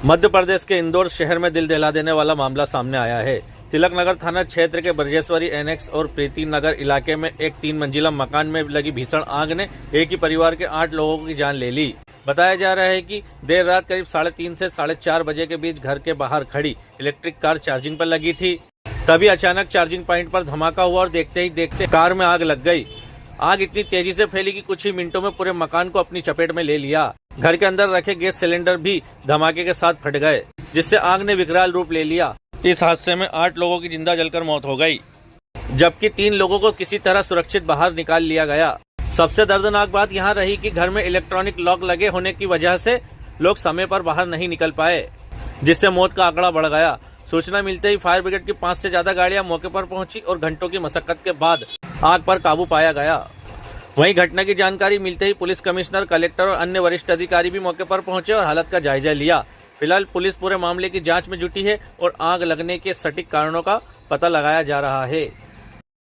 मध्य प्रदेश के इंदौर शहर में दिल दहला देने वाला मामला सामने आया है। तिलक नगर थाना क्षेत्र के ब्रजेश्वरी एनेक्स और प्रीति नगर इलाके में एक 3 मंजिला मकान में लगी भीषण आग ने एक ही परिवार के 8 लोगों की जान ले ली। बताया जा रहा है कि देर रात करीब 3:30 से 4:30 बजे के बीच घर के बाहर खड़ी इलेक्ट्रिक कार चार्जिंग पर लगी थी। तभी अचानक चार्जिंग पॉइंट पर धमाका हुआ और देखते ही देखते कार में आग लग गई। आग इतनी तेजी से फैली कि कुछ ही मिनटों में पूरे मकान को अपनी चपेट में ले लिया। घर के अंदर रखे गैस सिलेंडर भी धमाके के साथ फट गए, जिससे आग ने विकराल रूप ले लिया। इस हादसे में 8 लोगों की जिंदा जलकर मौत हो गई, जबकि 3 लोगों को किसी तरह सुरक्षित बाहर निकाल लिया गया। सबसे दर्दनाक बात यहाँ रही कि घर में इलेक्ट्रॉनिक लॉक लगे होने की वजह से लोग समय पर बाहर नहीं निकल पाए, जिससे मौत का आंकड़ा बढ़ गया। सूचना मिलते ही फायर ब्रिगेड की 5 से ज्यादा गाड़ियां मौके पर पहुंची और घंटों की मशक्कत के बाद आग पर काबू पाया गया। वहीं घटना की जानकारी मिलते ही पुलिस कमिश्नर, कलेक्टर और अन्य वरिष्ठ अधिकारी भी मौके पर पहुंचे और हालत का जायजा लिया। फिलहाल पुलिस पूरे मामले की जांच में जुटी है और आग लगने के सटीक कारणों का पता लगाया जा रहा है।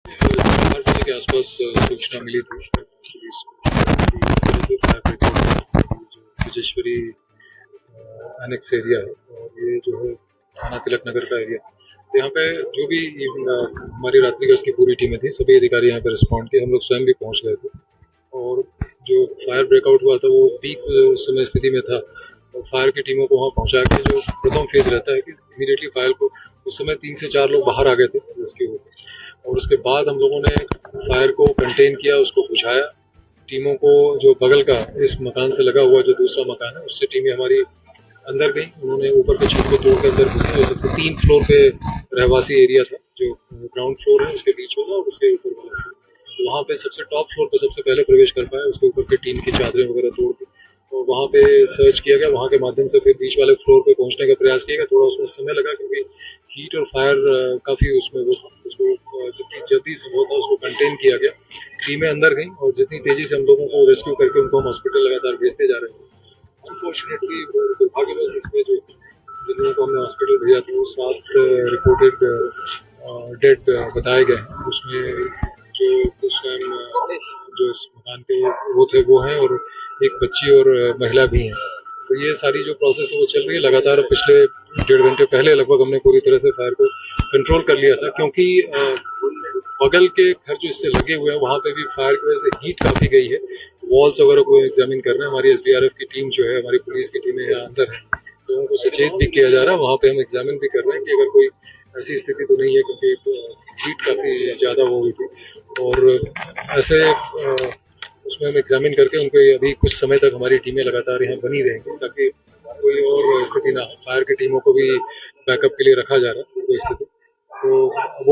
के आसपास सूचना मिली थी पुलिस को कि इस तरह से फायर ब्रिगेड जो ब्रजेश्वरी एनेक्स एरिया है और ये जो है थाना तिलक नगर का एरिया, तो यहाँ पे जो भी हमारी रात्रि गश्त की पूरी टीमें थी, सभी अधिकारी यहाँ पे रिस्पॉन्ड किए। हम लोग स्वयं भी पहुँच गए थे और जो फायर ब्रेकआउट हुआ था वो पीक समय स्थिति में था और फायर की टीमों को वहाँ पहुँचा के जो प्रथम फेज रहता है कि इमीडिएटली फायर को, उस समय 3 से 4 लोग बाहर आ गए थे रेस्क्यू होकर, और उसके बाद हम लोगों ने फायर को कंटेन किया, उसको बुझाया। टीमों को जो बगल का इस मकान से लगा हुआ जो दूसरा मकान है, उससे टीमें हमारी अंदर गई। उन्होंने ऊपर के छत को तोड़ के अंदर घुसी। जो सबसे 3 फ्लोर पे रहवासी एरिया था, जो ग्राउंड फ्लोर है उसके बीच होगा और उसके ऊपर वाला, तो वहाँ पे सबसे टॉप फ्लोर पे सबसे पहले प्रवेश कर पाए। उसके ऊपर के टीन की चादरें वगैरह तोड़ दी और वहाँ पे सर्च किया गया। वहाँ के माध्यम से फिर बीच वाले फ्लोर पे पहुँचने का प्रयास किया गया। थोड़ा उसमें समय लगा क्योंकि हीट और फायर काफी उसमें वो, उसको जितनी जल्दी संभव था उसको कंटेन किया गया। टीमें अंदर गई और जितनी तेजी से हम लोगों को रेस्क्यू करके उनको हम हॉस्पिटल लगातार भेजते जा रहे हैं। अनफॉर्चुनेटली दुर्भाग्यवश इसमें जो जिन लोगों को हमने हॉस्पिटल भेजा था वो 7 रिपोर्टेड डेड बताए गए हैं। उसमें जो स्वयं जो इस मकान के वो थे वो हैं और एक बच्ची और महिला भी हैं। तो ये सारी जो प्रोसेस है वो चल रही है लगातार। पिछले 1.5 घंटे पहले लगभग हमने पूरी तरह से फायर को कंट्रोल कर लिया था, क्योंकि बगल के घर जो इससे लगे हुए हैं वहाँ पे भी फायर की वजह से हीट काफी गई है। वॉल्स वगैरह को एग्जामिन कर रहे हैं। हमारी SDRF की टीम जो है, हमारी पुलिस की टीमें यहाँ अंदर है, तो उनको सचेत भी किया जा रहा है। वहाँ पे हम एग्जामिन भी कर रहे हैं कि अगर कोई ऐसी स्थिति तो नहीं है, क्योंकि हीट काफी ज्यादा हो गई थी और ऐसे उसमें हम एग्जामिन करके उनको अभी कुछ समय तक हमारी टीमें लगातार यहाँ बनी रहेंगी ताकि कोई और स्थिति ना हो। फायर की टीमों को भी बैकअप के लिए रखा जा रहा है कोई स्थिति। तो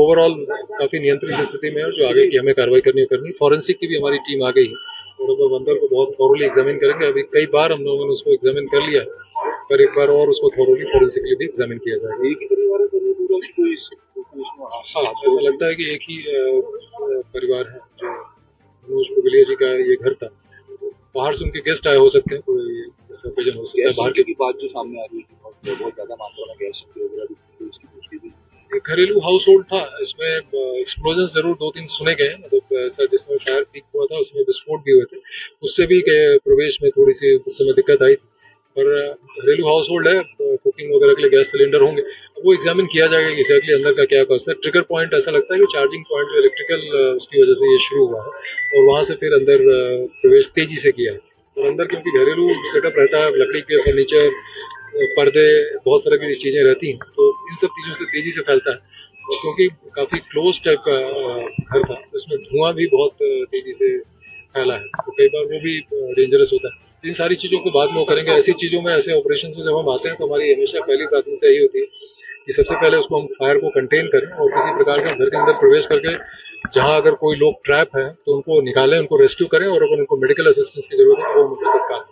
ओवरऑल काफी नियंत्रित स्थिति में है और जो आगे की हमें कार्रवाई करनी। फॉरेंसिक की भी हमारी टीम आ गई है और अब अंदर को बहुत थॉरोली एग्जामिन करेंगे। अभी कई बार हम लोगों ने उसको एग्जामिन कर लिया, पर एक बार और उसको थॉरोली फॉरेंसिकली भी एग्जामिन किया जाएगा। हाँ, ऐसा लगता है कि एक ही परिवार है जो मनोज पुगलिया जी का ये घर था। बाहर से उनके गेस्ट आए हो सकते हैं, कोई ऐसा ओकेजन हो सकता है। बाहर की बात जो सामने आ रही है बहुत ज्यादा मात्रा में गैस घरेलू हाउस होल्ड था। इसमें एक्सप्लोजन जरूर 2-3 सुने गए, मतलब ऐसा जिसमें फायर पीक हुआ था उसमें विस्फोट भी हुए थे, उससे भी प्रवेश में थोड़ी सी उस समय दिक्कत आई। पर घरेलू हाउस होल्ड है, कुकिंग वगैरह के लिए गैस सिलेंडर होंगे, वो एग्जामिन किया जाएगा एग्जैक्टली अंदर का क्या कॉस्ट है। ट्रिगर पॉइंट ऐसा लगता है कि चार्जिंग पॉइंट जो इलेक्ट्रिकल उसकी वजह से ये शुरू हुआ है और वहां से फिर अंदर प्रवेश तेजी से किया है। और अंदर क्योंकि घरेलू सेटअप रहता है, लकड़ी के फर्नीचर, पर्दे, बहुत सारी की चीजें रहती हैं, तो इन सब चीजों से तेजी से फैलता है। और क्योंकि काफी क्लोज टाइप का घर था, उसमें धुआं भी बहुत तेजी से फैला है, तो कई बार वो भी डेंजरस होता है। इन सारी चीजों को बाद में वो करेंगे। ऐसी चीजों में, ऐसे ऑपरेशन में जब हम आते हैं तो हमारी हमेशा पहली प्राथमिकता यही होती है कि सबसे पहले उसको हम फायर को कंटेन करें और किसी प्रकार से घर के अंदर प्रवेश करके जहां अगर कोई लोग ट्रैप है तो उनको निकालें, उनको रेस्क्यू करें और अगर उनको मेडिकल असिस्टेंस की जरूरत है तो वो उनको तत्काल